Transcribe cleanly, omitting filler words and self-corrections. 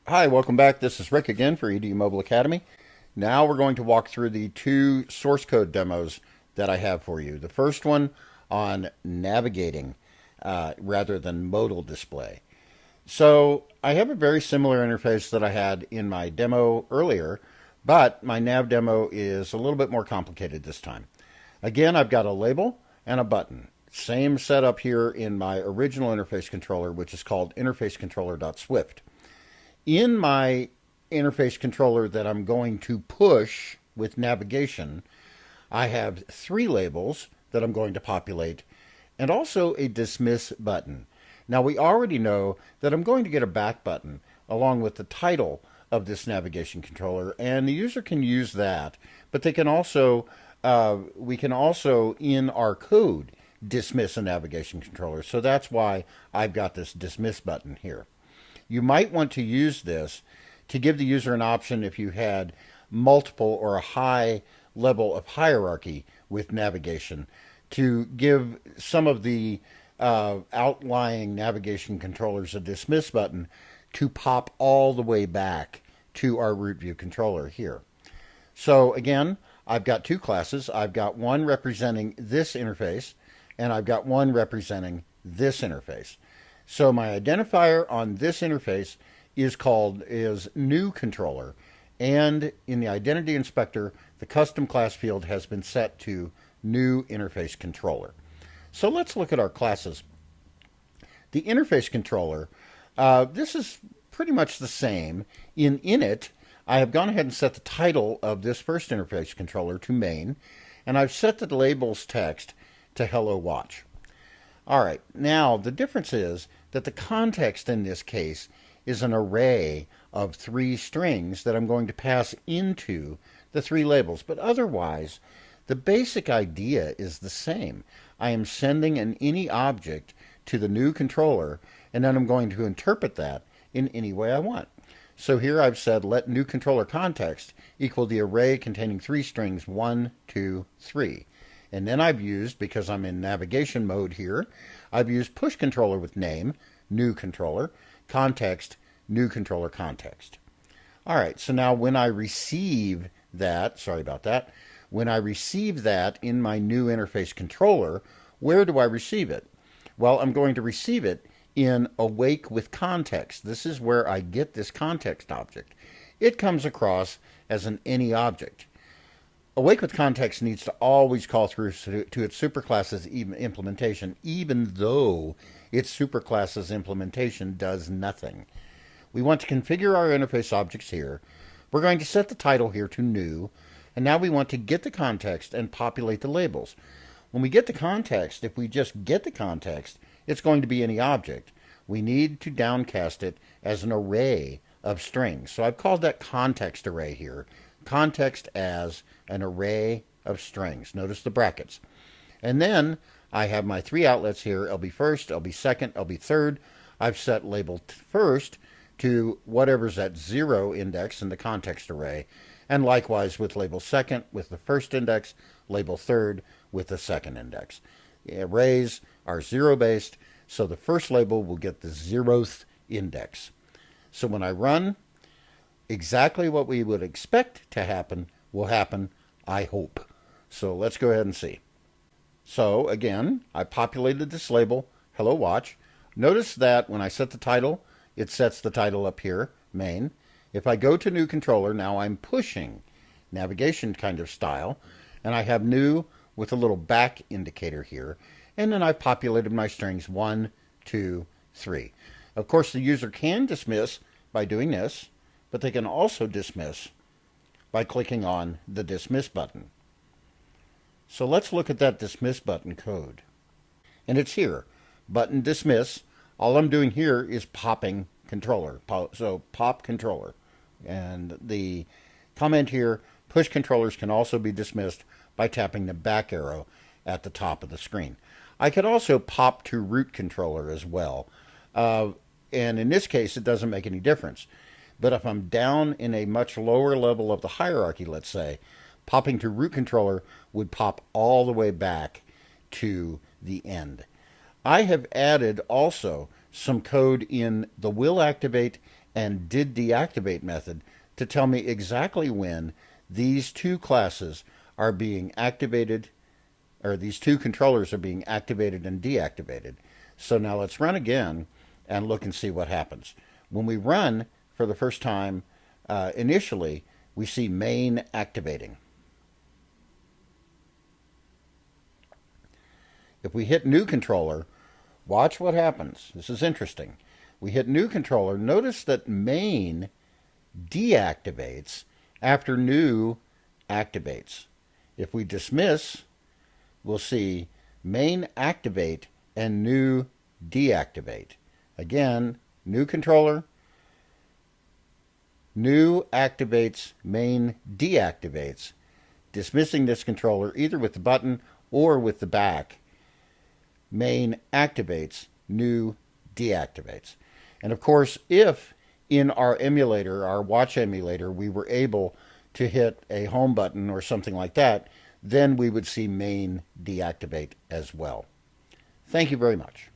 Hi, welcome back. This is Rick again for EDU Mobile Academy. Now we're going to walk through the two source code demos that I have for you. The first one on navigating rather than modal display. So I have a very similar interface that I had in my demo earlier, but my nav demo is a little bit more complicated this time. Again, I've got a label and a button. Same setup here in my original interface controller, which is called interfacecontroller.swift. In my interface controller that I'm going to push with navigation, I have three labels that I'm going to populate and also a dismiss button. Now we already know that I'm going to get a back button along with the title of this navigation controller, and the user can use that, but they can also we can also in our code dismiss a navigation controller. So that's why I've got this dismiss button here. You might want to use this to give the user an option if you had multiple or a high level of hierarchy with navigation to give some of the outlying navigation controllers a dismiss button to pop all the way back to our root view controller here. So again, I've got two classes. I've got one representing this interface and I've got one representing this interface. So my identifier on this interface is new controller, and in the identity inspector, the custom class field has been set to new interface controller. So let's look at our classes. The interface controller, this is pretty much the same. In init, I have gone ahead and set the title of this first interface controller to main, and I've set the labels text to hello watch. All right, now the difference is that the context in this case is an array of three strings that I'm going to pass into the three labels. But otherwise, the basic idea is the same. I am sending an any object to the new controller, and then I'm going to interpret that in any way I want. So here I've said let new controller context equal the array containing three strings 1, 2, 3. And then I've used, because I'm in navigation mode here, I've used push controller with name, new controller, context, new controller context. All right, so now when I receive that, sorry about that, when I receive that in my new interface controller, where do I receive it? Well, I'm going to receive it in awake with context. This is where I get this context object. It comes across as an any object. Awake with context needs to always call through to its superclass's implementation, even though its superclass's implementation does nothing. We want to configure our interface objects here. We're going to set the title here to new, and now we want to get the context and populate the labels. When we get the context, if we just get the context, it's going to be any object. We need to downcast it as an array of strings. So I've called that context array here. Context as an array of strings. Notice the brackets. And then I have my three outlets here, LB first, LB second, LB third. I've set label first to whatever's at 0 index in the context array, and likewise with label second with the first index, label third with the second index. The arrays are 0 based, so the first label will get the 0th index. So when I run, exactly what we would expect to happen will happen, I hope. So let's go ahead and see. So again, I populated this label, hello watch. Notice that when I set the title, it sets the title up here, main. If I go to new controller, now I'm pushing navigation kind of style, and I have new with a little back indicator here, and then I've populated my strings 1, 2, 3. Of course, the user can dismiss by doing this, but they can also dismiss by clicking on the dismiss button. So let's look at that dismiss button code. And it's here, button dismiss. All I'm doing here is popping controller. So pop controller. And the comment here, push controllers can also be dismissed by tapping the back arrow at the top of the screen. I could also pop to root controller as well. And in this case, it doesn't make any difference. But if I'm down in a much lower level of the hierarchy, let's say, popping to root controller would pop all the way back to the end. I have added also some code in the will activate and did deactivate method to tell me exactly when these two classes are being activated, or these two controllers are being activated and deactivated. So now let's run again and look and see what happens. When we run for the first time initially, we see main activating. If we hit new controller, watch what happens. This is interesting. We hit new controller. Notice that main deactivates after new activates. If we dismiss, we'll see main activate and new deactivate. Again, new controller, new activates, main deactivates. Dismissing this controller either with the button or with the back, main activates, new deactivates. And of course, if in our emulator, our watch emulator, we were able to hit a home button or something like that, then we would see main deactivate as well. Thank you very much.